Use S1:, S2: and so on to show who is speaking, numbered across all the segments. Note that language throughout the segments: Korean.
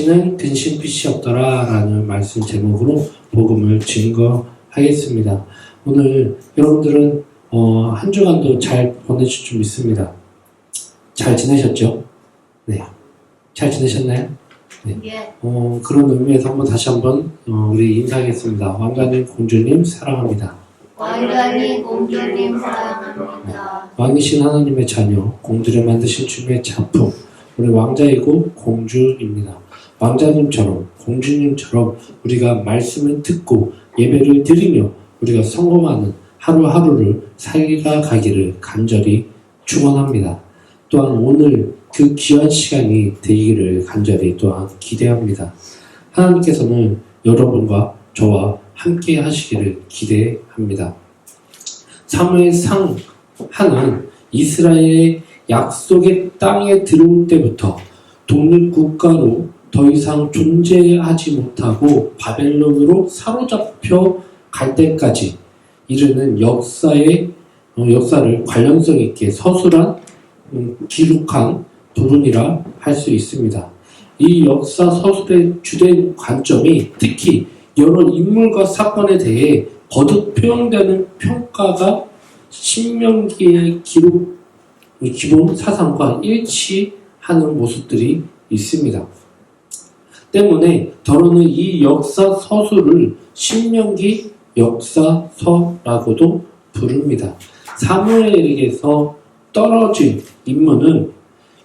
S1: 당신은 근심빛이 없더라 라는 말씀 제목으로 복음을 증거하겠습니다. 오늘 여러분들은 한 주간도 잘 보내실 줄 믿습니다. 잘 지내셨죠? 네. 잘 지내셨나요? 네. 그런 의미에서 다시 한번 우리 인사하겠습니다. 왕자님, 공주님 사랑합니다.
S2: 왕자님, 공주님 사랑합니다.
S1: 왕이신 하나님의 자녀, 공주를 만드신 주님의 작품, 우리 왕자이고 공주입니다. 왕자님처럼, 공주님처럼 우리가 말씀을 듣고 예배를 드리며 우리가 성공하는 하루하루를 살아가기를 간절히 축원합니다. 또한 오늘 그 귀한 시간이 되기를 간절히 또한 기대합니다. 하나님께서는 여러분과 저와 함께 하시기를 기대합니다. 사무엘상 하는 이스라엘의 약속의 땅에 들어올 때부터 독립국가로 더 이상 존재하지 못하고 바벨론으로 사로잡혀 갈 때까지 이르는 역사를 관련성 있게 서술한 기록한 부분이라 할 수 있습니다. 이 역사 서술의 주된 관점이 특히 여러 인물과 사건에 대해 거듭 표현되는 평가가 신명기의 기본 사상과 일치하는 모습들이 있습니다. 때문에 더러는 이 역사 서술을 신명기 역사서라고도 부릅니다. 사무엘에게서 떨어진 인물은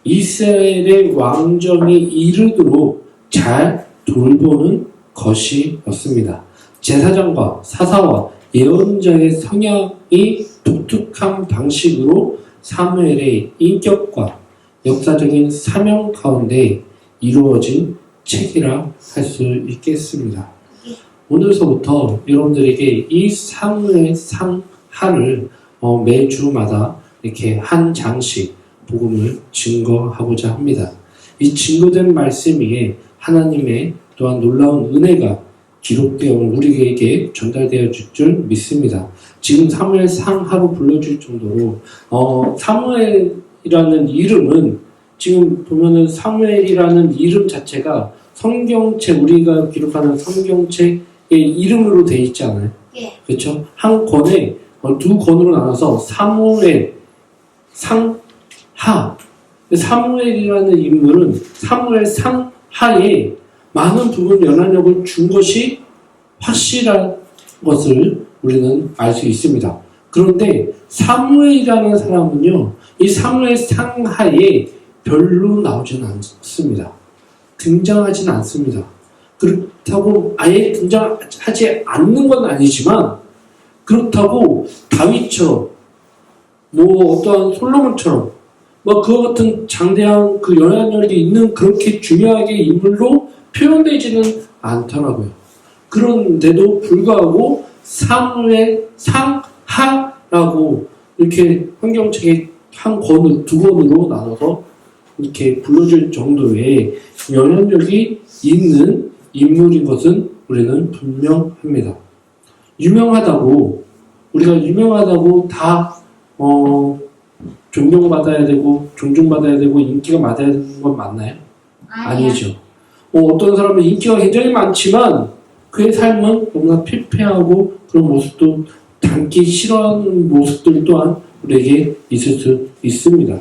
S1: 이스라엘의 왕정이 이르도록 잘 돌보는 것이었습니다. 제사장과 사사와 예언자의 성향이 독특한 방식으로 사무엘의 인격과 역사적인 사명 가운데 이루어진 책이라 할 수 있겠습니다. 오늘서부터 여러분들에게 이 사무엘상 하를 매주마다 이렇게 한 장씩 복음을 증거하고자 합니다. 이 증거된 말씀 위에 하나님의 또한 놀라운 은혜가 기록되어 우리에게 전달되어 줄 믿습니다. 지금 사무엘상 하로 불러줄 정도로 사무엘이라는 이름은 지금 보면은 사무엘이라는 이름 자체가 성경책 우리가 기록하는 성경책의 이름으로 되어 있지 않아요?
S2: 예.
S1: 그렇죠? 한 권에 두 권으로 나눠서 사무엘, 상하. 사무엘이라는 인물은 사무엘 상하에 많은 부분 영향력을 준 것이 확실한 것을 우리는 알 수 있습니다. 그런데 사무엘이라는 사람은요, 이 사무엘 상하에 별로 나오지는 않습니다. 등장하진 않습니다. 그렇다고 아예 등장하지 않는 건 아니지만, 그렇다고 다윗처럼, 어떠한 솔로몬처럼, 그와 같은 장대한 그 영향력이 있는 그렇게 중요하게 인물로 표현되지는 않더라고요. 그런데도 불구하고 사무엘 상하라고 이렇게 성경책에 한 권을 두 권으로 나눠서 이렇게 불러줄 정도의 영향력이 있는 인물인 것은 우리는 분명합니다. 우리가 유명하다고 다 존경받아야 되고 존중받아야 되고 인기가 많아야 되는 건 맞나요? 아니죠. 어떤 사람은 인기가 굉장히 많지만 그의 삶은 너무나 피폐하고 그런 모습도 닮기 싫어하는 모습들 또한 우리에게 있을 수 있습니다.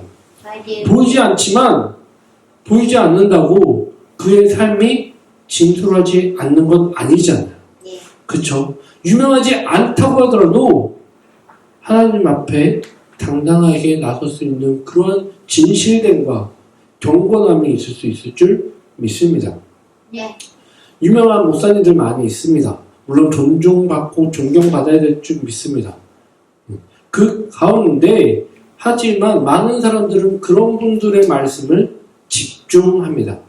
S1: 보이지 않는다고 그의 삶이 진솔하지 않는 건 아니잖아요. 그렇죠? 유명하지 않다고 하더라도 하나님 앞에 당당하게 나설 수 있는 그러한 진실됨과 경건함이 있을 수 있을 줄 믿습니다.
S2: 네.
S1: 유명한 목사님들 많이 있습니다. 물론 존중받고 존경받아야 될 줄 믿습니다. 그 가운데 하지만 많은 사람들은 그런 분들의 말씀을 집중합니다.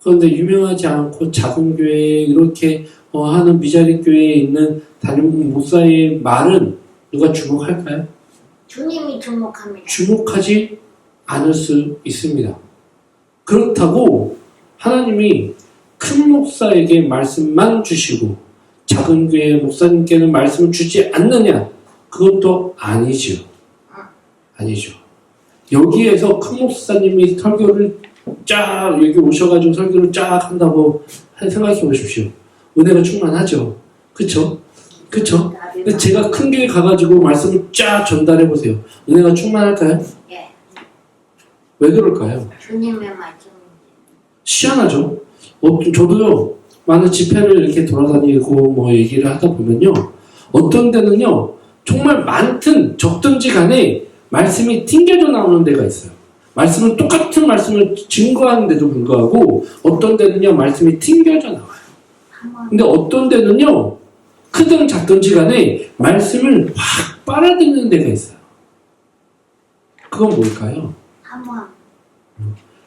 S1: 그런데 유명하지 않고 작은 교회에 이렇게 하는 미자리 교회에 있는 담임 목사의 말은 누가 주목할까요?
S2: 주님이 주목합니다.
S1: 주목하지 않을 수 있습니다. 그렇다고 하나님이 큰 목사에게 말씀만 주시고 작은 교회 목사님께는 말씀을 주지 않느냐? 그것도 아니죠. 아니죠. 여기에서 큰 목사님이 설교를 쫙 여기 오셔가지고 설교를 쫙 한다고 생각해 보십시오. 은혜가 충만하죠. 그쵸? 그쵸? 근데 제가 큰 교회 가가지고 말씀을 쫙 전달해 보세요. 은혜가 충만할까요?
S2: 예.
S1: 왜 그럴까요?
S2: 주님의 말씀.
S1: 희한하죠? 저도요, 많은 집회를 이렇게 돌아다니고 뭐 얘기를 하다 보면요, 어떤 데는요, 정말 많든 적든지 간에 말씀이 튕겨져 나오는 데가 있어요. 말씀은 똑같은 말씀을 증거하는데도 불구하고 어떤 데는요, 말씀이 튕겨져 나와요. 근데 어떤 데는요, 크든 작든지 간에 말씀을 확 빨아들이는 데가 있어요. 그건 뭘까요?
S2: 한번.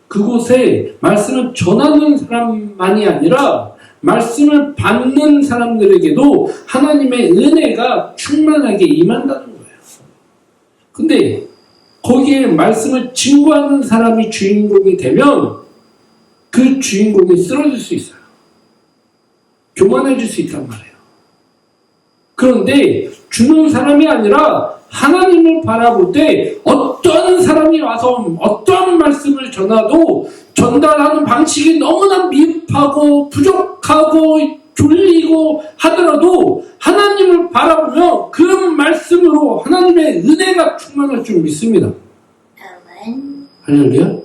S1: 그곳에 말씀을 전하는 사람만이 아니라 말씀을 받는 사람들에게도 하나님의 은혜가 충만하게 임한다는 거예요. 근데 거기에 말씀을 증거하는 사람이 주인공이 되면 그 주인공이 쓰러질 수 있어요. 교만해질 수 있단 말이에요. 그런데 주는 사람이 아니라 하나님을 바라볼 때 어떤 사람이 와서 어떤 말씀을 전하도 전달하는 방식이 너무나 미흡하고 부족하고 졸리고 하더라도 하나님을 바라보며 그 말씀으로 하나님의 은혜가 충만할 줄 믿습니다.
S2: 아멘.
S1: 할렐루야.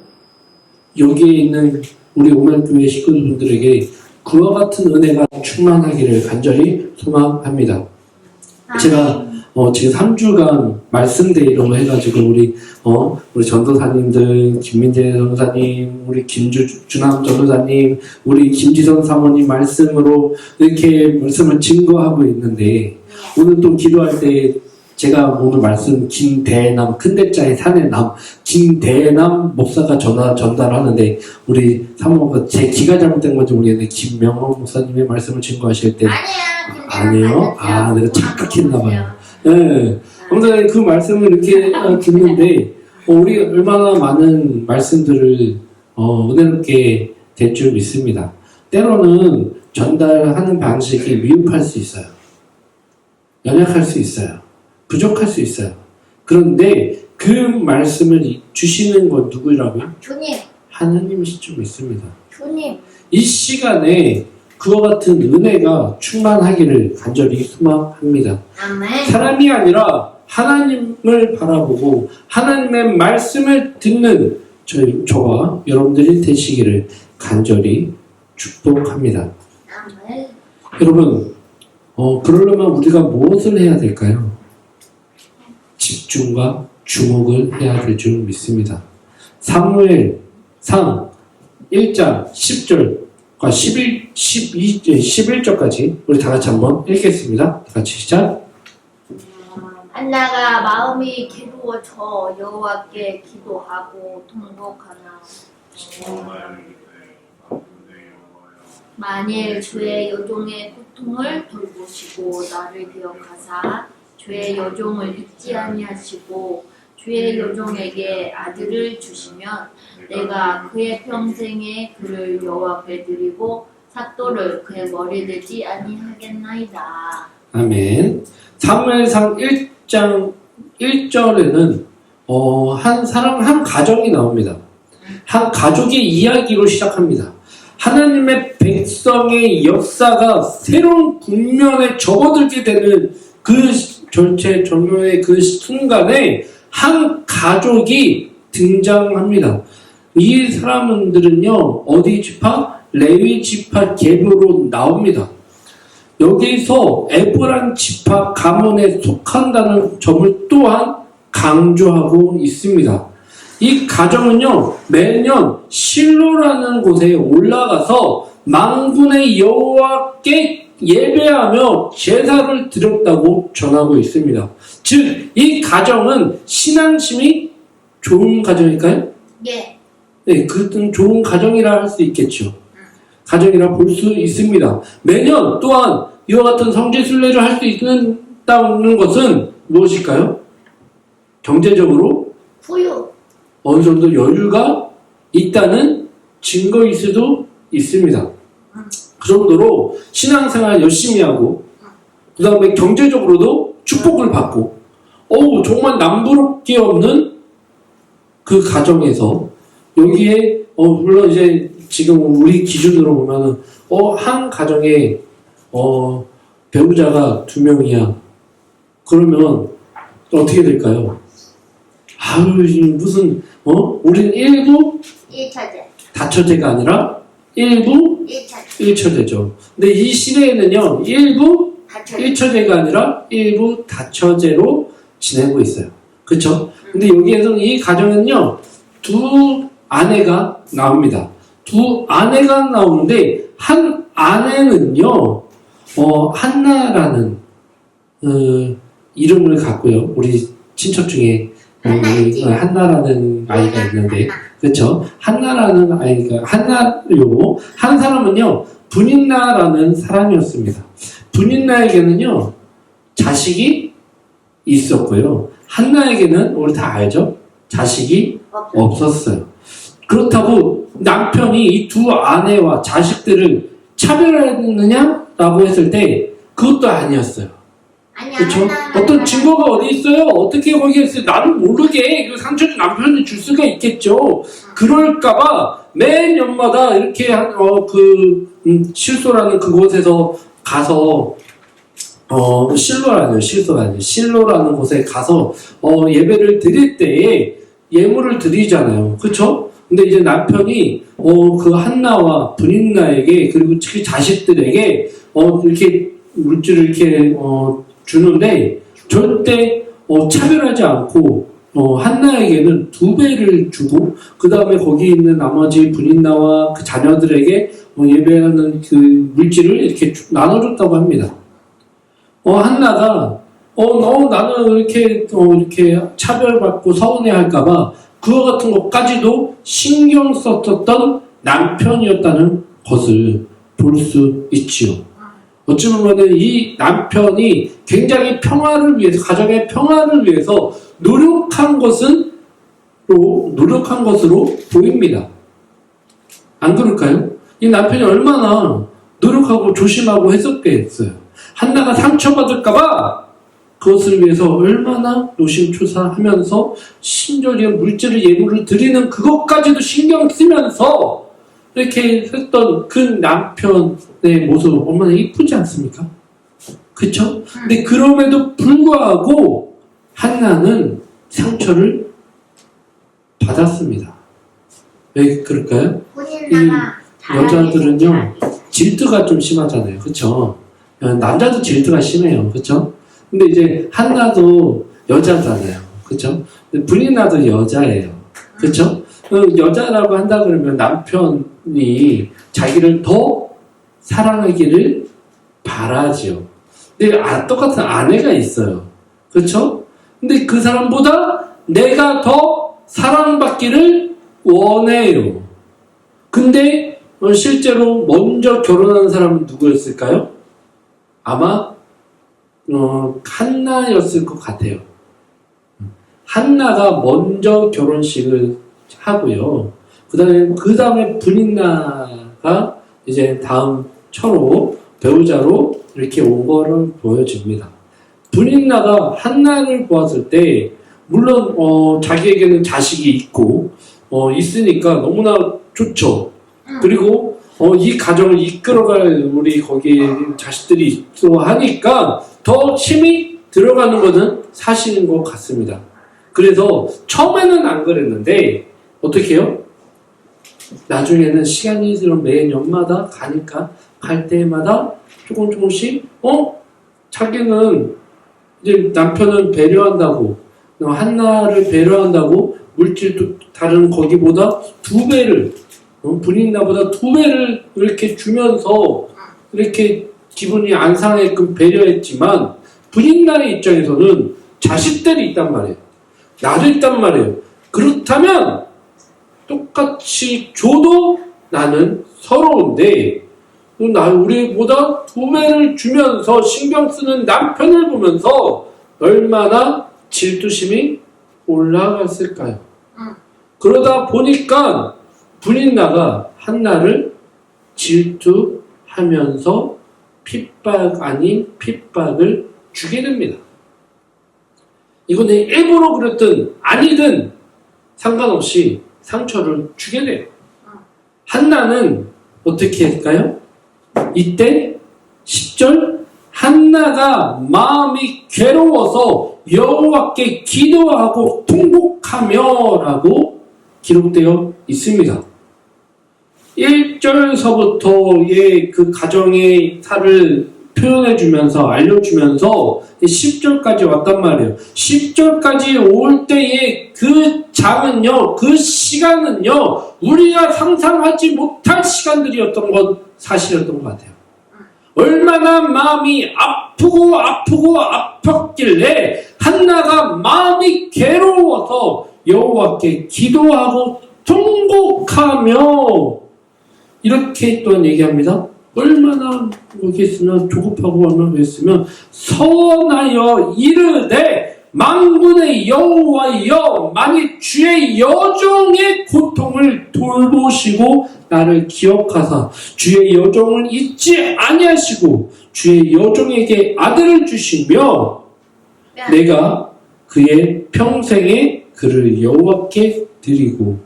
S1: 여기에 있는 우리 오멜교회 식구분들에게 그와 같은 은혜가 충만하기를 간절히 소망합니다. 제가 지금 3주간 말씀데이라고 해가지고 우리 전도사님들, 김민재 전도사님, 우리 김준함 전도사님, 우리 김지선 사모님 말씀으로 이렇게 말씀을 증거하고 있는데 오늘 또 기도할 때 제가 오늘 말씀 김대남 큰대자의 산의남 김대남 목사가 전달하는데 우리 사모가 제 기가 잘못된 건지 모르겠는데 김명호 목사님의 말씀을 증거하실 때 아니에요? 아, 내가 착각했나봐요. 네. 아무튼 그 말씀을 이렇게 듣는데, 우리 얼마나 많은 말씀들을 은혜롭게 될 줄 믿습니다. 때로는 전달하는 방식이 미흡할 수 있어요. 연약할 수 있어요. 부족할 수 있어요. 그런데 그 말씀을 주시는 건 누구라고요?
S2: 주님.
S1: 하나님이실 줄 믿습니다.
S2: 주님.
S1: 이 시간에 그와 같은 은혜가 충만하기를 간절히 소망합니다.
S2: 아멘.
S1: 사람이 아니라 하나님을 바라보고 하나님의 말씀을 듣는 저와 여러분들이 되시기를 간절히 축복합니다.
S2: 아멘.
S1: 여러분, 그러려면 우리가 무엇을 해야 될까요? 집중과 주목을 해야 될 줄 믿습니다. 사무엘상 1장 10절과 11절까지 우리 다 같이 한번 읽겠습니다. 다 같이 시작.
S2: 한나가 마음이 괴로워져 여호와께 기도하고 통곡하나 만일 주의 여종의 고통을 돌보시고 나를 기억하사 주의 여종을 잊지 아니하시고 주의 여종에게 아들을 주시면 내가 그의 평생에 그를 여호와께 드리고 삭도를 그의 머리에 대지 아니하겠나이다.
S1: 아멘. 사무엘상 1장 1절에는 한 가정이 나옵니다. 한 가족의 이야기로 시작합니다. 하나님의 백성의 역사가 새로운 국면에 접어들게 되는 그 절체절명의 그 순간에 한 가족이 등장합니다. 이 사람들은요, 어디 지파? 레위 지파 계보로 나옵니다. 여기서 에브란 지파 가문에 속한다는 점을 또한 강조하고 있습니다. 이 가정은요, 매년 실로라는 곳에 올라가서 만군의 여호와께 예배하며 제사를 드렸다고 전하고 있습니다. 즉, 이 가정은 신앙심이 좋은 가정일까요?
S2: 예.
S1: 네, 그것은 좋은 가정이라 할 수 있겠죠. 가정이라 볼 수 있습니다. 매년 또한 이와 같은 성지순례를 할 수 있다는 것은 무엇일까요? 경제적으로
S2: 부유.
S1: 어느 정도 여유가 있다는 증거일 수도 있습니다. 그 정도로 신앙생활 열심히 하고 그 다음에 경제적으로도 축복을 받고 정말 남부럽게 없는 그 가정에서 여기에 물론 이제 지금 우리 기준으로 보면은 한 가정에 배우자가 2명이야. 그러면 어떻게 될까요? 아유, 무슨 우리는 일부
S2: 1차제.
S1: 다처제가 아니라 일부
S2: 1차제.
S1: 1처제죠. 근데 이 시대에는요, 일부
S2: 다처제.
S1: 1처제가 아니라 일부 다처제로 지내고 있어요. 그쵸? 근데 여기에서는 이 가정은요, 2 아내가 나옵니다. 2 아내가 나오는데, 한 아내는요, 한나라는, 이름을 갖고요. 우리 친척 중에, 한나라는 아이가 있는데, 그쵸? 한나라는 아이가, 한 사람은요, 분인나라는 사람이었습니다. 분인나에게는요, 자식이 있었고요. 한나에게는, 우리 다 알죠? 자식이 없었어요. 그렇다고 남편이 이 2 아내와 자식들을 차별했느냐라고 했을 때, 그것도 아니었어요.
S2: 아니야.
S1: 그렇죠? 어떤 증거가 어디 있어요? 어떻게 거기에 있어요? 나는 모르게 그 상처를 남편이 줄 수가 있겠죠. 그럴까봐 매 년마다 이렇게 실소라는 그곳에서 가서 실로라는 곳에 가서 예배를 드릴 때에 예물을 드리잖아요. 그렇죠? 근데 이제 남편이 그 한나와 분인나에게 그리고 특히 자식들에게 이렇게 물질을 이렇게 주는데 절대 차별하지 않고 한나에게는 2배를 주고 그 다음에 거기 있는 나머지 분인나와 그 자녀들에게 예배하는 그 물질을 이렇게 나눠줬다고 합니다. 한나가 나는 이렇게 차별받고 서운해할까봐 그와 같은 것까지도 신경 썼었던 남편이었다는 것을 볼 수 있지요. 어찌 보면은 이 남편이 굉장히 평화를 위해서, 가정의 평화를 위해서 노력한 것으로 보입니다. 안 그럴까요? 이 남편이 얼마나 노력하고 조심하고 했었겠어요. 한나가 상처받을까봐 그것을 위해서 얼마나 노심초사하면서 심지어 물질을 예물을 드리는 그것까지도 신경 쓰면서 이렇게 했던 그 남편의 모습 얼마나 이쁘지 않습니까? 그쵸? 근데 그럼에도 불구하고 한나는 상처를 받았습니다. 왜 그럴까요? 여자들은요, 질투가 좀 심하잖아요. 그쵸? 남자도 질투가 심해요. 그쵸? 근데 이제 한나도 여자잖아요. 그쵸? 분인나도 여자예요. 그쵸? 여자라고 한다 그러면 남편이 자기를 더 사랑하기를 바라지요. 근데 똑같은 아내가 있어요. 그렇죠? 근데 그 사람보다 내가 더 사랑받기를 원해요. 근데 실제로 먼저 결혼한 사람은 누구였을까요? 아마 한나였을 것 같아요. 한나가 먼저 결혼식을 하고요. 그 다음에 분인나가 이제 다음 처로 배우자로 이렇게 온 거를 보여줍니다. 분인나가 한나를 보았을 때 물론 자기에게는 자식이 있고 있으니까 너무나 좋죠. 그리고 이 가정을 이끌어갈 우리 거기 자식들이 있고 하니까 더 힘이 들어가는 것은 사실인 것 같습니다. 그래서 처음에는 안 그랬는데 어떻게 해요? 나중에는 시간이 매년마다 가니까 갈 때마다 조금씩 자기는 이제 남편은 배려한다고 한나를 배려한다고 물질도 다른 거기보다 2배를 분인나보다 2배를 이렇게 주면서 이렇게 기분이 안 상하게끔 배려했지만 분인나의 입장에서는 자식들이 있단 말이에요. 나도 있단 말이에요. 그렇다면 똑같이 줘도 나는 서러운데 우리보다 2배를 주면서 신경 쓰는 남편을 보면서 얼마나 질투심이 올라갔을까요? 그러다 보니까 분인나가 한나를 질투하면서 핍박 아닌 핍박을 주게 됩니다. 이거는 일부러 그랬든 아니든 상관없이 상처를 주게 돼요. 한나는 어떻게 할까요? 이때 10절 한나가 마음이 괴로워서 여호와께 기도하고 통곡하며 라고 기록되어 있습니다. 1절서부터의 그 가정의 탈을 표현해주면서 알려주면서 10절까지 왔단 말이에요. 10절까지 올 때의 그 장은요, 그 시간은요, 우리가 상상하지 못할 시간들이었던 건 사실이었던 것 같아요. 얼마나 마음이 아프고 아팠길래 한나가 마음이 괴로워서 여호와께 기도하고 통곡하며 이렇게 또한 얘기합니다. 얼마나 여기서는 조급하고 얼마나 했으면 서원하여 이르되 만군의 여호와여 만일 주의 여종의 고통을 돌보시고 나를 기억하사 주의 여종을 잊지 아니하시고 주의 여종에게 아들을 주시며 내가 그의 평생에 그를 여호와께 드리고.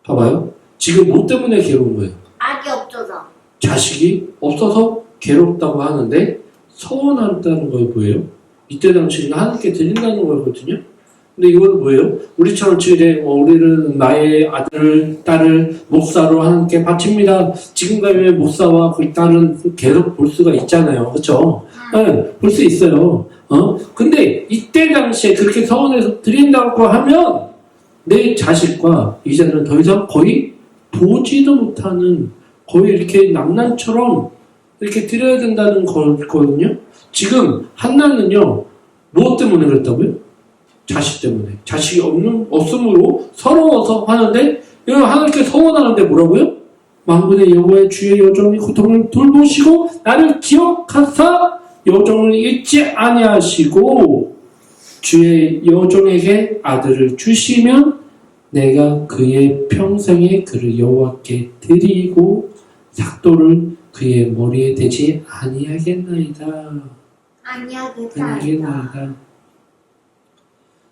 S1: 봐봐요. 지금 뭐 때문에 괴로운 거예요?
S2: 악이 없어서.
S1: 자식이 없어서 괴롭다고 하는데 서원한다는 거 뭐예요? 이때 당시에는 하나님께 드린다는 거거든요. 근데 이건 뭐예요? 우리처럼 지금 우리는 나의 아들을 딸을 목사로 하나님께 바칩니다. 지금 가면 목사와 그 딸은 계속 볼 수가 있잖아요. 그렇죠? 네, 볼 수 있어요. 근데 이때 당시에 그렇게 서원해서 드린다고 하면 내 자식과 이제는 더 이상 거의 보지도 못하는 거의 이렇게 남난처럼 이렇게 드려야 된다는 거거든요. 지금 한나는요, 무엇 때문에 그랬다고요? 자식 때문에. 자식이 없음으로 서러워서 하는데, 이거 하나님께 서원하는데 뭐라고요? 만군의 여호와의 주의 여종의 고통을 돌보시고 나를 기억하사 여종을 잊지 아니하시고 주의 여종에게 아들을 주시면 내가 그의 평생에 그를 여호와께 드리고 삭도를 그의 머리에 대지 아니하겠나이다. 아니하겠나이다.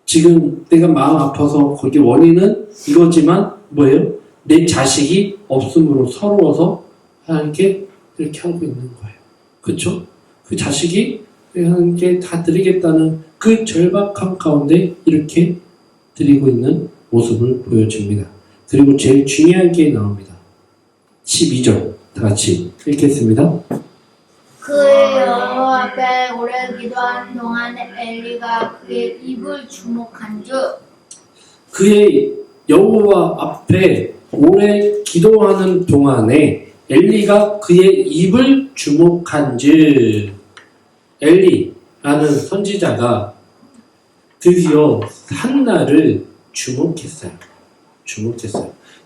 S1: 지금 내가 마음 아파서 거기 원인은 이거지만 뭐예요? 내 자식이 없음으로 서러워서 하나님께 이렇게 하고 있는 거예요. 그렇죠? 그 자식이 하나님께 다 드리겠다는 그 절박함 가운데 이렇게 드리고 있는 모습을 보여줍니다. 그리고 제일 중요한 게 나옵니다. 12절 다 같이 읽겠습니다.
S2: 그의 여호와 앞에 오래 기도하는 동안 엘리가 그의 입을 주목한즉
S1: 그의 여호와 앞에 오래 기도하는 동안에 엘리가 그의 입을 주목한즉 엘리라는 선지자가 드디어 한나를 주목했어요.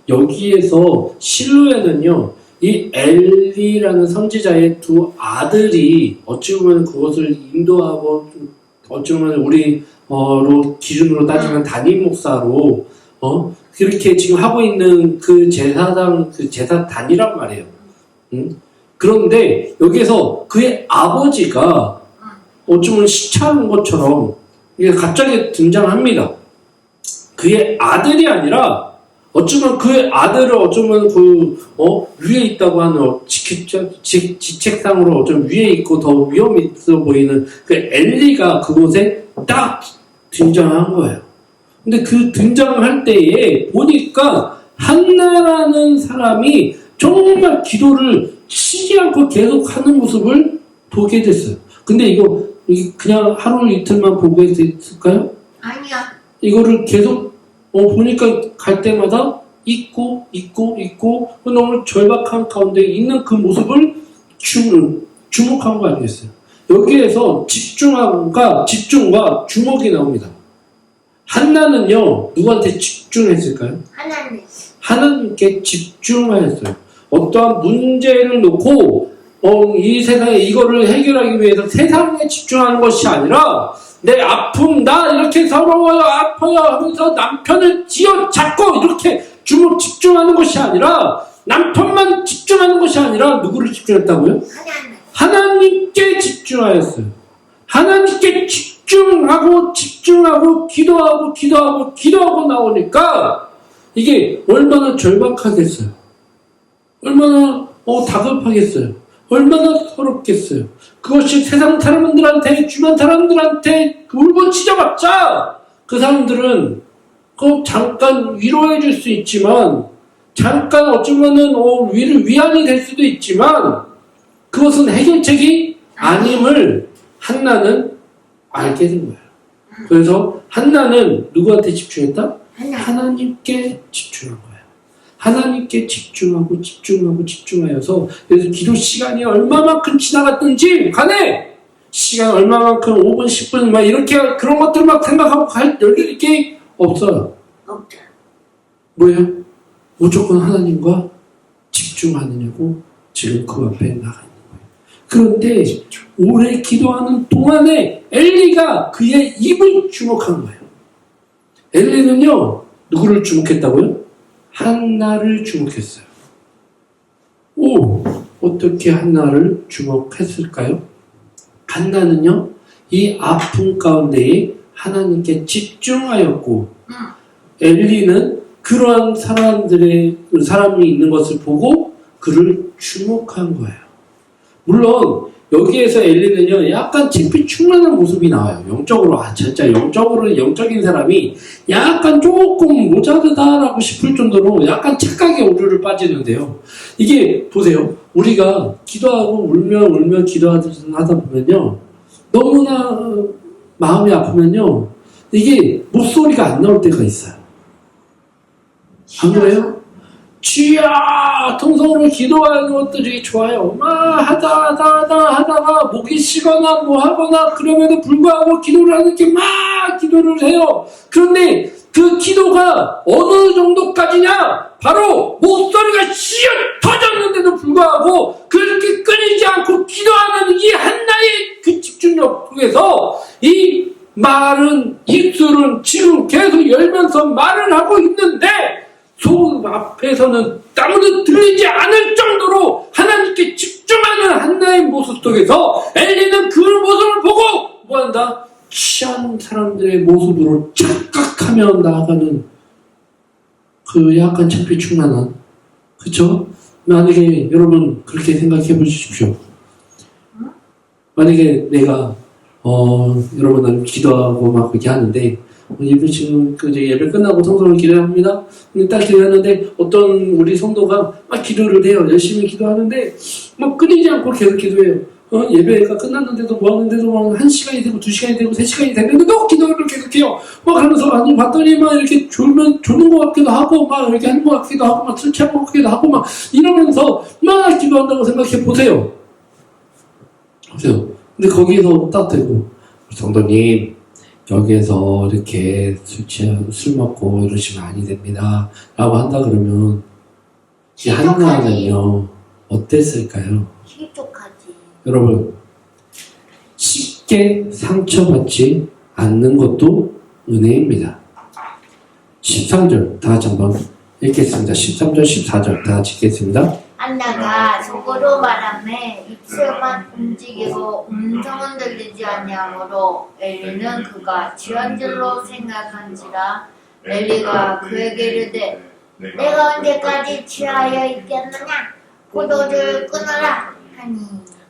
S1: 여기에서 실로에는요, 이 엘리라는 선지자의 두 아들이 어찌 보면 그것을 인도하고 어찌 보면 우리로 기준으로 따지면 담임 목사로 그렇게 지금 하고 있는 그 제사장 그 제사단이란 말이에요. 그런데 여기에서 그의 아버지가 어쩌면 시차한 것처럼 이게 갑자기 등장합니다. 그의 아들이 아니라 어쩌면 그의 아들을 어쩌면 위에 있다고 하는 지책상으로 어쩌면 위에 있고 더 위험이 있어 보이는 그 엘리가 그곳에 딱 등장한 거예요. 근데 그 등장할 때에 보니까 한나라는 사람이 정말 기도를 쉬지 않고 계속 하는 모습을 보게 됐어요. 근데 이거 그냥 하루 이틀만 보게 됐을까요?
S2: 아니야.
S1: 이거를 계속 보니까 갈 때마다 있고 너무 절박한 가운데 있는 그 모습을 주목한 거 아니겠어요? 여기에서 집중과 주목이 나옵니다. 한나는요, 누구한테 집중했을까요? 하나님께 집중하였어요. 어떠한 문제를 놓고 이 세상에 이거를 해결하기 위해서 세상에 집중하는 것이 아니라 내 아픔, 나 이렇게 서러워요, 아파요 하면서 남편을 쥐어잡고 이렇게 집중하는 것이 아니라 남편만 집중하는 것이 아니라 누구를 집중했다고요? 하나님께 집중하였어요. 하나님께 집중하고 기도하고 나오니까 이게 얼마나 절박하겠어요. 얼마나 다급하겠어요. 얼마나 서럽겠어요. 그것이 세상 사람들한테, 주변 사람들한테 울고 치져봤자 그 사람들은 잠깐 위로해 줄 수 있지만, 잠깐 어쩌면은 위안이 될 수도 있지만, 그것은 해결책이 아님을 한나는 알게 된 거예요. 그래서 한나는 누구한테 집중했다? 하나님께 집중한 거예요. 하나님께 집중하여서, 그래서 기도 시간이 얼마만큼 지나갔든지 간에 시간 얼마만큼 5분, 10분 막 이렇게 그런 것들 막 생각하고 갈 여유 게 없어요.
S2: 없죠.
S1: 뭐예요? 무조건 하나님과 집중하느냐고 지금 그 앞에 나가 있는 거예요. 그런데 오래 기도하는 동안에 엘리가 그의 입을 주목한 거예요. 엘리는요, 누구를 주목했다고요? 한나를 주목했어요. 어떻게 한나를 주목했을까요? 한나는요, 이 아픔 가운데에 하나님께 집중하였고, 엘리는 그러한 사람이 있는 것을 보고 그를 주목한 거예요. 물론 여기에서 엘리는요, 약간 집이충만한 모습이 나와요. 영적으로, 진짜 영적인 사람이 약간 조금 모자르다라고 싶을 정도로 약간 착각에 오류를 빠지는데요. 이게 보세요. 우리가 기도하고 울며 기도하다 보면요, 너무나 마음이 아프면요, 이게 목소리가 안 나올 때가 있어요. 안 그래요? 주야! 통성으로 기도하는 것들이 좋아요. 하다가 목이 쉬거나 뭐 하거나 그럼에도 불구하고 기도를 하는 게 기도를 해요. 그런데 그 기도가 어느 정도까지냐? 바로 목소리가 쉬어 터졌는데도 불구하고 그렇게 끊이지 않고 기도하는 이 한나의 그 집중력 속에서 이 입술은 지금 계속 열면서 말을 하고 있는데 속 앞에서는 아무도 들리지 않을 정도로 하나님께 집중하는 한나의 모습 속에서 엘리는 그 모습을 보고 뭐한다? 취한 사람들의 모습으로 착각하며 나아가는 그 약간 창피충만한, 그쵸? 만약에 여러분 그렇게 생각해 보십시오. 만약에 내가 여러분 기도하고 막 그렇게 하는데 예배 지금 예배 끝나고 성도를 기도합니다. 근데 딱 기도하는데 어떤 우리 성도가 막 기도를 해요. 열심히 기도하는데 막 끊이지 않고 계속 기도해요. 예배가 끝났는데도 뭐 하는데도 막 1시간이 되고 2시간이 되고 3시간이 됐는데도 기도를 계속해요. 막 그러면서 봤더니 막 이렇게 조는 것 같기도 하고 막 이렇게 하는 것 같기도 하고 막 술 취한 것 같기도 하고 막 이러면서 막 기도한다고 생각해 보세요. 근데 거기서 딱 되고 성도님 여기에서 이렇게 술 먹고 이러시면 아니 됩니다 라고 한다 그러면 이 한나는요 어땠을까요?
S2: 실족하지.
S1: 여러분 쉽게 상처받지 않는 것도 은혜입니다. 13절 다 같이 한번 읽겠습니다. 13절 14절 다 같이 읽겠습니다.
S2: 한나가 속으로 말하매 입술만 움직이고 음성은 들리지 아니하므로 엘리는 그가 취한 줄로 생각한지라. 엘리가 그에게 이르되 내가 언제까지 취하여 있겠느냐? 포도주를 끊어라 하니.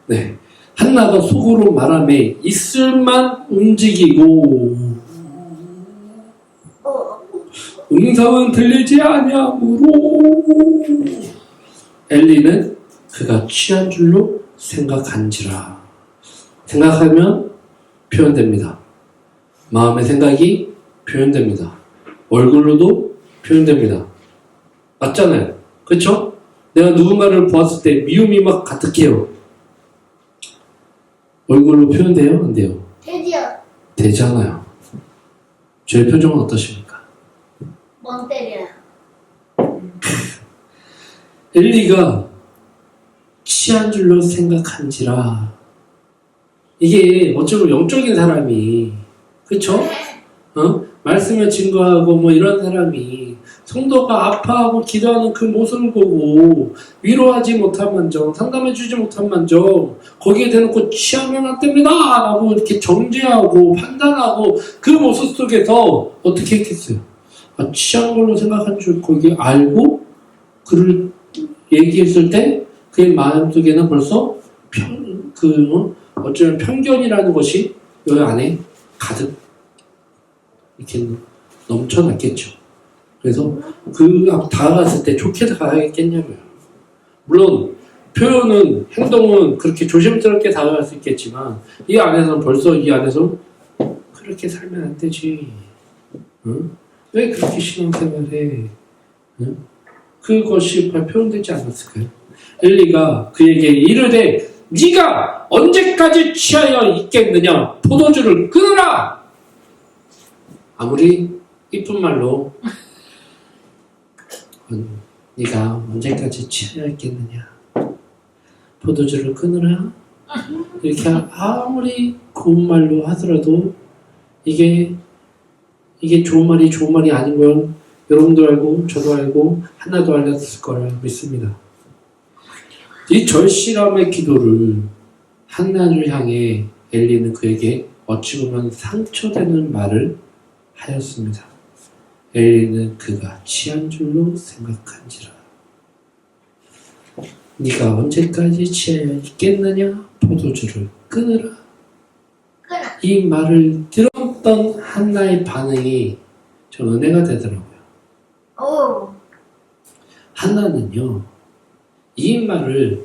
S1: 네, 한나가 속으로 말하매 입술만 움직이고 음성은 들리지 아니하므로 엘리는 그가 취한 줄로 생각한지라. 생각하면 표현됩니다. 마음의 생각이 표현됩니다. 얼굴로도 표현됩니다. 맞잖아요. 그렇죠? 내가 누군가를 보았을 때 미움이 막 가득해요. 얼굴로 표현돼요? 안 돼요?
S2: 되지요.
S1: 되잖아요. 저의 표정은 어떠십니까?
S2: 멍 때려.
S1: 엘리가 취한 줄로 생각한지라. 이게 어쩌면 영적인 사람이, 그쵸? 말씀을 증거하고 뭐 이런 사람이 성도가 아파하고 기도하는 그 모습을 보고 위로하지 못한 만정, 상담해주지 못한 만정, 거기에 대놓고 취하면 안 됩니다! 라고 이렇게 정죄하고 판단하고 그 모습 속에서 어떻게 했겠어요? 취한 걸로 생각한 줄 거기 알고 그를 얘기했을 때 그의 마음속에는 벌써 어쩌면 편견이라는 것이 여기 안에 가득 이렇게 넘쳐났겠죠. 그래서 그 앞 다가갔을 때 좋게 다가가겠냐고요. 물론 표현은 행동은 그렇게 조심스럽게 다가갈 수 있겠지만 이 안에서는 벌써 이 안에서 그렇게 살면 안 되지. 응? 왜 그렇게 신앙생활해? 응? 그것이 표현되지 않았을까요? 엘리가 그에게 이르되 네가 언제까지 취하여 있겠느냐? 포도주를 끊으라! 아무리 이쁜 말로 네가 언제까지 취하여 있겠느냐? 포도주를 끊으라? 이렇게 아무리 고운 말로 하더라도 이게 좋은 말이 아닌 건 여러분도 알고 저도 알고 하나도 알았을 거라 믿습니다. 이 절실함의 기도를 한나를 향해 엘리는 그에게 어찌 보면 상처되는 말을 하였습니다. 엘리는 그가 취한 줄로 생각한지라. 네가 언제까지 취하여 있겠느냐? 포도주를 끊으라. 이 말을 들었던 한나의 반응이 좀 은혜가 되더라고요.
S2: 오.
S1: 한나는요, 이 말을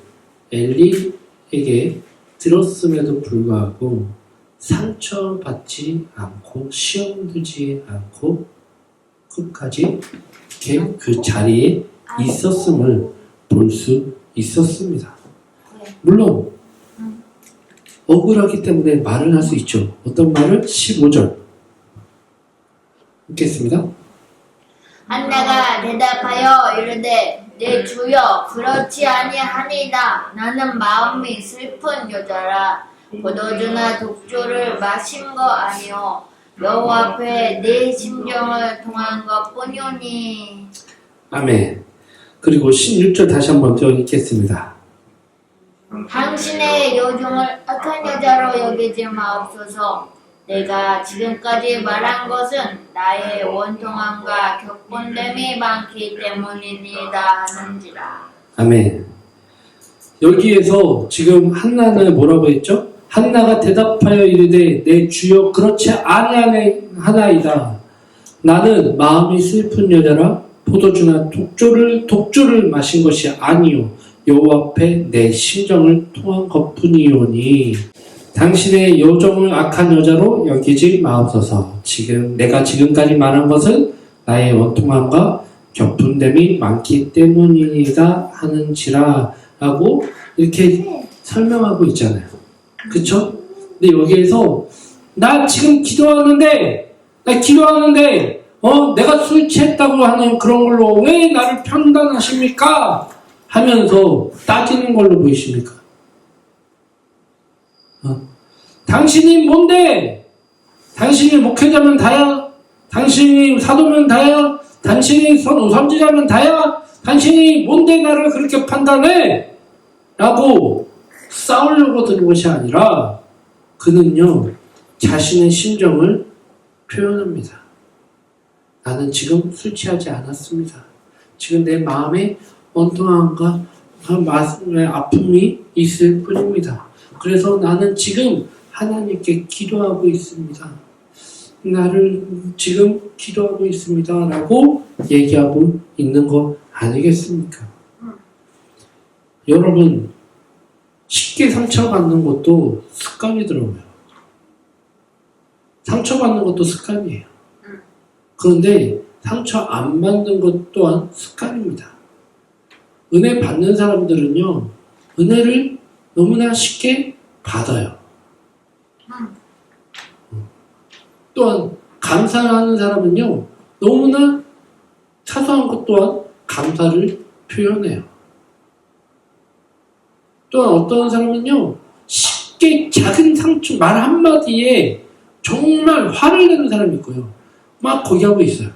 S1: 엘리에게 들었음에도 불구하고 상처받지 않고 시험 들지 않고 끝까지 이렇게 그 자리에 있었음을 볼 수 있었습니다. 물론 억울하기 때문에 말을 할 수 있죠. 어떤 말을? 15절 읽겠습니다.
S2: 한나가 대답하여 이르되 내 주여 그렇지 아니하니이다. 나는 마음이 슬픈 여자라. 포도주나 독주를 마신 거 아니요 여호와 앞에 내 심정을 통한 것뿐이오니.
S1: 아멘. 그리고 16절 다시 한번 더 읽겠습니다.
S2: 당신의 여종을 악한 여자로 여기지 마옵소서. 내가 지금까지 말한 것은 나의 원통함과 격분됨이 많기 때문이니이다 하는지라.
S1: 아멘. 여기에서 지금 한나는 뭐라고 했죠? 한나가 대답하여 이르되 내 주여 그렇지 아니하나이다. 나는 마음이 슬픈 여자라 포도주나 독주를 마신 것이 아니요 여호와 앞에 내 심정을 통한 것뿐이오니 당신의 여종을 악한 여자로 여기지 마옵소서. 내가 지금까지 말한 것은 나의 원통함과 격분됨이 많기 때문이다 하는지라 하고 이렇게 설명하고 있잖아요. 그쵸? 근데 여기에서 나 지금 기도하는데 내가 술 취했다고 하는 그런 걸로 왜 나를 판단하십니까? 하면서 따지는 걸로 보이십니까? 당신이 뭔데? 당신이 목회자면 다야? 당신이 사도면 다야? 당신이 선지자면 다야? 당신이 뭔데 나를 그렇게 판단해? 라고 싸우려고 드는 것이 아니라 그는요 자신의 심정을 표현합니다. 나는 지금 술 취하지 않았습니다. 지금 내 마음에 원통함과 아픔이 있을 뿐입니다. 그래서 나는 지금 하나님께 기도하고 있습니다. 나를 지금 기도하고 있습니다. 라고 얘기하고 있는 거 아니겠습니까? 여러분, 쉽게 상처받는 것도 습관이더라고요. 상처받는 것도 습관이에요. 그런데 상처 안 받는 것 또한 습관입니다. 은혜 받는 사람들은요, 은혜를 너무나 쉽게 받아요. 또한 감사하는 사람은요, 너무나 사소한 것 또한 감사를 표현해요. 또한 어떤 사람은요, 쉽게 작은 상처, 말 한마디에 정말 화를 내는 사람이 있고요. 막 거기 하고 있어요.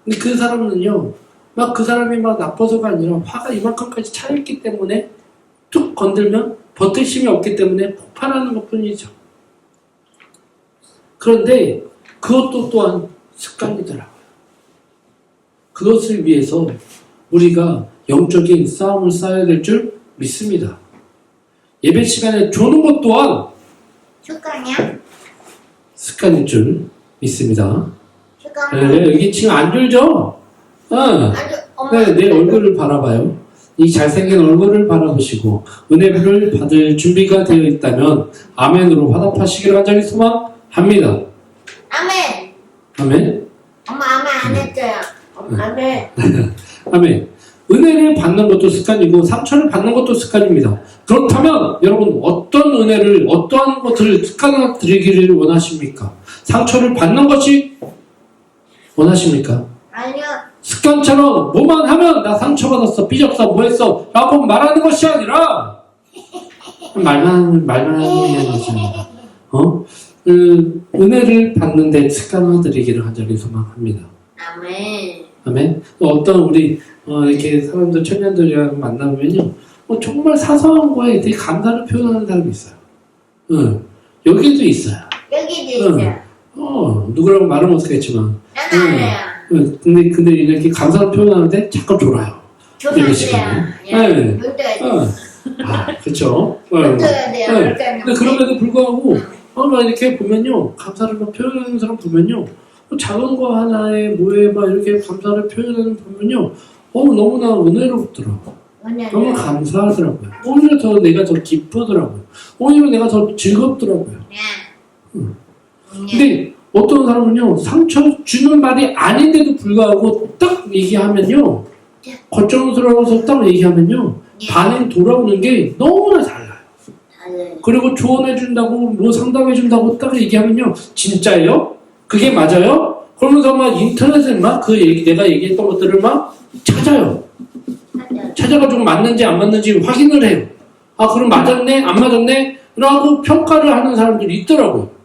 S1: 근데 그 사람은요, 막 그 사람이 막 나빠서가 아니라 화가 이만큼까지 차있기 때문에 툭 건들면 버틸 힘이 없기 때문에 폭발하는 것 뿐이죠. 그런데 그것도 또한 습관이더라고요. 그것을 위해서 우리가 영적인 싸움을 쌓아야 될 줄 믿습니다. 예배 시간에 조는 것 또한
S2: 습관이야?
S1: 습관일 줄 믿습니다.
S2: 습관.
S1: 네, 여기 지금 안 졸죠?
S2: 아니, 엄마.
S1: 네, 내 얼굴을 바라봐요. 이 잘생긴 얼굴을 바라보시고 은혜를 받을 준비가 되어 있다면 아멘으로 화답하시기를 간절히 소망합니다.
S2: 아멘.
S1: 아멘.
S2: 엄마 아멘 안 했어요. 아멘.
S1: 아멘. 은혜를 받는 것도 습관이고 상처를 받는 것도 습관입니다. 그렇다면 여러분 어떤 은혜를 어떠한 것을 습관화 드리기를 원하십니까? 상처를 받는 것이 원하십니까?
S2: 아니요.
S1: 습관처럼 뭐만 하면 나 상처받았어, 삐졌어, 뭐했어 라고 말하는 것이 아니라 말만 하는 게 아니잖아요. 은혜를 받는데 습관화 드리기를 간절히 소망합니다.
S2: 아멘.
S1: 아멘. 어떤 우리 이렇게 사람들 청년들이랑 만나면요, 정말 사소한 거에 되게 감사를 표현하는 사람이 있어요. 여기도 있어요.
S2: 여기도 있어요.
S1: 누구라고 말은 못하겠지만.
S2: 난 안 해요.
S1: 근데 이렇게 감사를 표현하는데 자꾸 졸아요.
S2: 저도 안
S1: 예배 시간에. 네. 그렇죠.
S2: 놀아야 돼요.
S1: 근데 그럼에도 불구하고 막 이렇게 보면요, 감사를 막 표현하는 사람 보면요, 작은 거 하나에 뭐에 막 이렇게 감사를 표현하는 보면요, 너무나 은혜롭더라고. 너무 감사하더라고요. 오히려 더 내가 더 기쁘더라고요. 오히려 내가 더 즐겁더라고요. 근데 어떤 사람은요, 상처 주는 말이 아닌데도 불구하고 딱 얘기하면요, 걱정스러워서 딱 얘기하면요, 반응 돌아오는 게 너무나 달라요. 그리고 조언해준다고, 뭐 상담해준다고 딱 얘기하면요, 진짜예요? 그게 맞아요? 그러면서 막 인터넷에 막 그 얘기, 내가 얘기했던 것들을 막 찾아요. 찾아가지고 맞는지 안 맞는지 확인을 해요. 그럼 맞았네? 안 맞았네? 라고 평가를 하는 사람들이 있더라고요.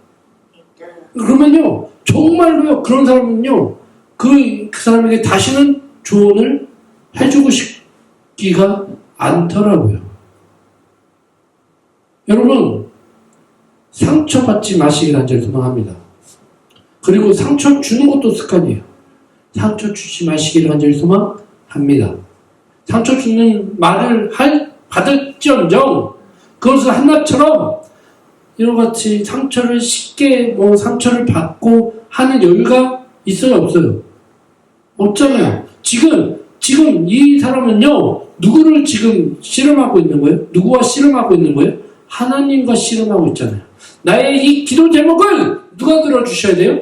S1: 그러면요, 정말로요, 그런 사람은요, 그 사람에게 다시는 조언을 해주고 싶기가 않더라고요. 여러분, 상처받지 마시길 간절히 소망합니다. 그리고 상처 주는 것도 습관이에요. 상처 주지 마시길 간절히 소망합니다. 상처 주는 말을 받을지언정 그것을 한나처럼 이런같이 상처를 쉽게 상처를 받고 하는 여유가 있어요, 없어요? 없잖아요. 지금 이 사람은요, 누구를 지금 씨름하고 있는 거예요? 누구와 씨름하고 있는 거예요? 하나님과 씨름하고 있잖아요. 나의 이 기도 제목을 누가 들어주셔야 돼요?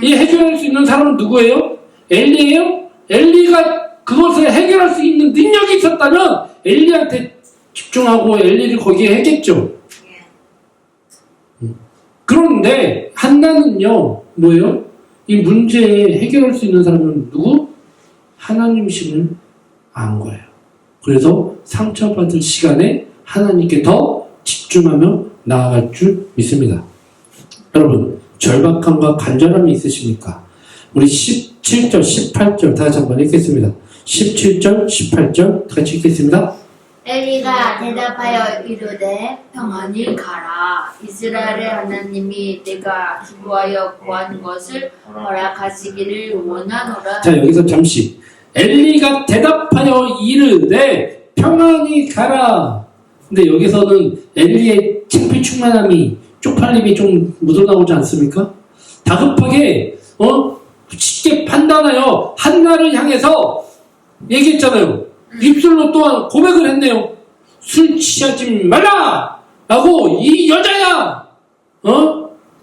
S1: 이 해결할 수 있는 사람은 누구예요? 엘리예요? 엘리가 그것을 해결할 수 있는 능력이 있었다면 엘리한테 집중하고 엘리를 거기에 했겠죠. 그런데 한나는요, 뭐예요? 이 문제에 해결할 수 있는 사람은 누구? 하나님이심을 안 거예요. 그래서 상처받을 시간에 하나님께 더 집중하며 나아갈 줄 믿습니다. 여러분, 절박함과 간절함이 있으십니까? 우리 17절, 18절 다시 한번 읽겠습니다. 17절, 18절 같이 읽겠습니다.
S2: 엘리가 대답하여 이르되 평안히 가라. 이스라엘의 하나님이 내가 기도하여 구한 것을 허락하시기를 원하노라.
S1: 자, 여기서 잠시. 엘리가 대답하여 이르되 평안히 가라. 근데 여기서는 엘리의 창피 충만함이, 쪽팔림이 좀 묻어나오지 않습니까? 다급하게 쉽게 판단하여 한나를 향해서 얘기했잖아요. 입술로 또한 고백을 했네요. 술 취하지 말라! 라고, 이 여자야!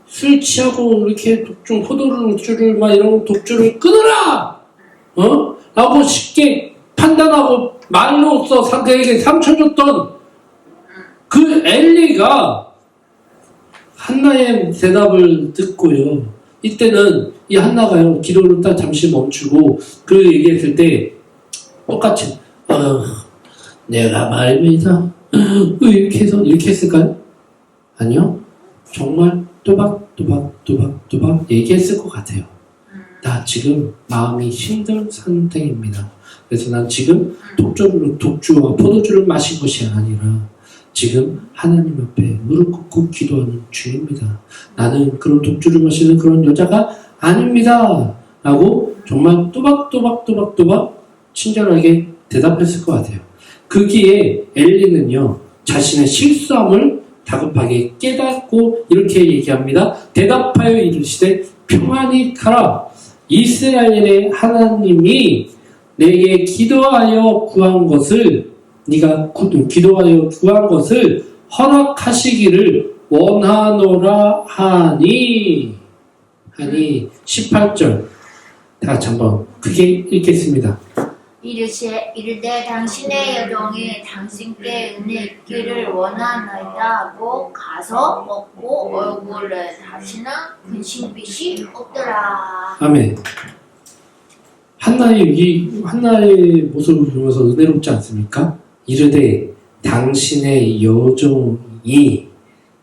S1: 술 취하고 이렇게 포도주를 막 이런 독주를 끊으라! 라고 쉽게 판단하고 말로써 상대에게 상처 줬던 그 엘리가 한나의 대답을 듣고요. 이때는 이 한나가요, 기도를 딱 잠시 멈추고 그 얘기했을 때 똑같이 내가 말입니다. 이렇게 해서 이렇게 했을까요? 아니요. 정말 또박 얘기했을 것 같아요. 나 지금 마음이 힘든 상태입니다. 그래서 난 지금 독주와 포도주를 마신 것이 아니라 지금 하나님 앞에 무릎 꿇고 기도하는 중입니다. 나는 그런 독주를 마시는 그런 여자가 아닙니다. 라고 정말 또박 친절하게 대답했을 것 같아요. 거기에 엘리는요, 자신의 실수함을 다급하게 깨닫고 이렇게 얘기합니다. 대답하여 이르시되 평안히 가라. 이스라엘의 하나님이 내게 기도하여 구한 것을 네가 기도하여 구한 것을 허락하시기를 원하노라 하니 18절 다 같이 한번 크게 읽겠습니다.
S2: 이르되 당신의 여종이 당신께 은혜 있기를 원하나이다 하고 가서 먹고 얼굴에 다시는 근심빛이 없더라.
S1: 아멘. 한나의 모습을 보면서 은혜롭지 않습니까? 이르되 당신의 여종이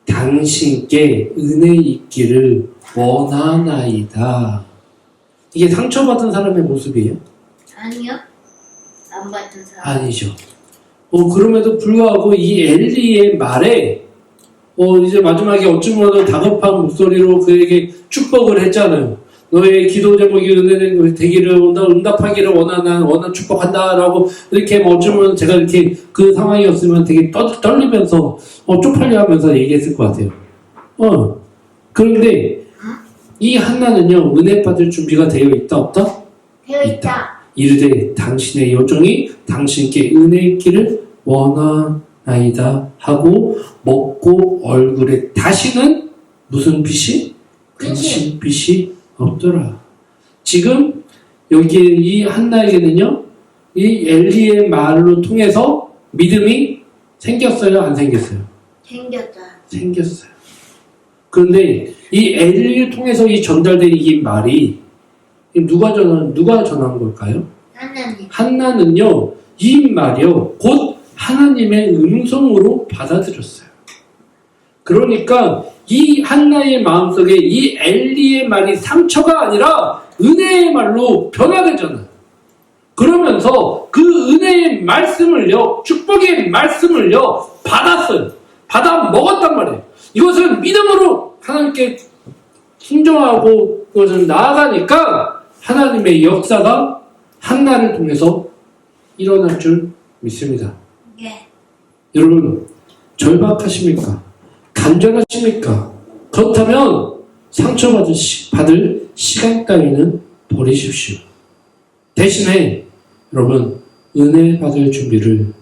S1: 당신께 은혜 있기를 원하나이다. 이게 상처받은 사람의 모습이에요?
S2: 아니요. 안 받은 사람.
S1: 아니죠. 그럼에도 불구하고 이 엘리의 말에 이제 마지막에 어쩌면 다급한 목소리로 그에게 축복을 했잖아요. 너의 기도 제목이 은혜 되기를 응답하기를 원하는 축복한다라고 이렇게 어쩌면 제가 이렇게 그 상황이었으면 되게 떨리면서 쪽팔려하면서 얘기했을 것 같아요. 그런데 이 한나는요, 은혜 받을 준비가 되어 있다 없다?
S2: 되어 있다.
S1: 이르되 당신의 여종이 당신께 은혜 있기를 원하나이다 하고 먹고 얼굴에 다시는 무슨 빛이? 근심빛이 없더라. 지금 여기 이 한나에게는요, 이 엘리의 말로 통해서 믿음이 생겼어요, 안 생겼어요? 생겼어요. 그런데 이 엘리를 통해서 이 전달된 이 말이 누가 전한 걸까요?
S2: 하나님.
S1: 한나는요, 이 말이요, 곧 하나님의 음성으로 받아들였어요. 그러니까 이 한나의 마음속에 이 엘리의 말이 상처가 아니라 은혜의 말로 변화되잖아요. 그러면서 그 은혜의 말씀을요, 축복의 말씀을요, 받았어요. 받아 먹었단 말이에요. 이것을 믿음으로 하나님께 순종하고 그것을 나아가니까 하나님의 역사가 한나를 통해서 일어날 줄 믿습니다.
S2: 예.
S1: 여러분, 절박하십니까? 간절하십니까? 그렇다면 상처받을 시간 따위는 버리십시오. 대신에 여러분, 은혜 받을 준비를,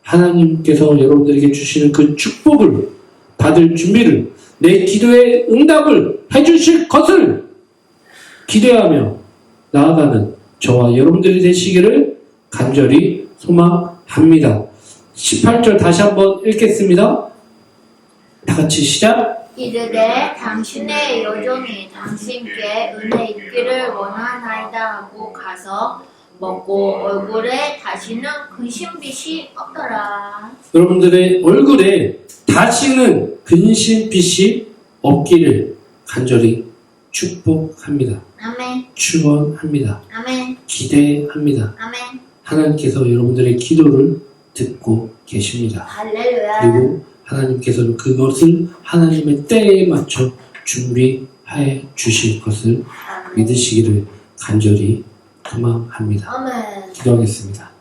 S1: 하나님께서 여러분들에게 주시는 그 축복을 받을 준비를, 내 기도의 응답을 해주실 것을 기대하며 나아가는 저와 여러분들이 되시기를 간절히 소망합니다. 18절 다시 한번 읽겠습니다. 다 같이 시작.
S2: 이르되 당신의 여종이 당신께 은혜 있기를 원하나이다 하고 가서 먹고 얼굴에 다시는 근심빛이 없더라.
S1: 여러분들의 얼굴에 다시는 근심빛이 없기를 간절히 축복합니다.
S2: 아멘.
S1: 축원합니다.
S2: 아멘.
S1: 기대합니다.
S2: 아멘.
S1: 하나님께서 여러분들의 기도를 듣고 계십니다.
S2: 할렐루야.
S1: 그리고 하나님께서는 그것을 하나님의 때에 맞춰 준비해 주실 것을
S2: 아멘.
S1: 믿으시기를 간절히 소망합니다.
S2: 아멘.
S1: 기도하겠습니다.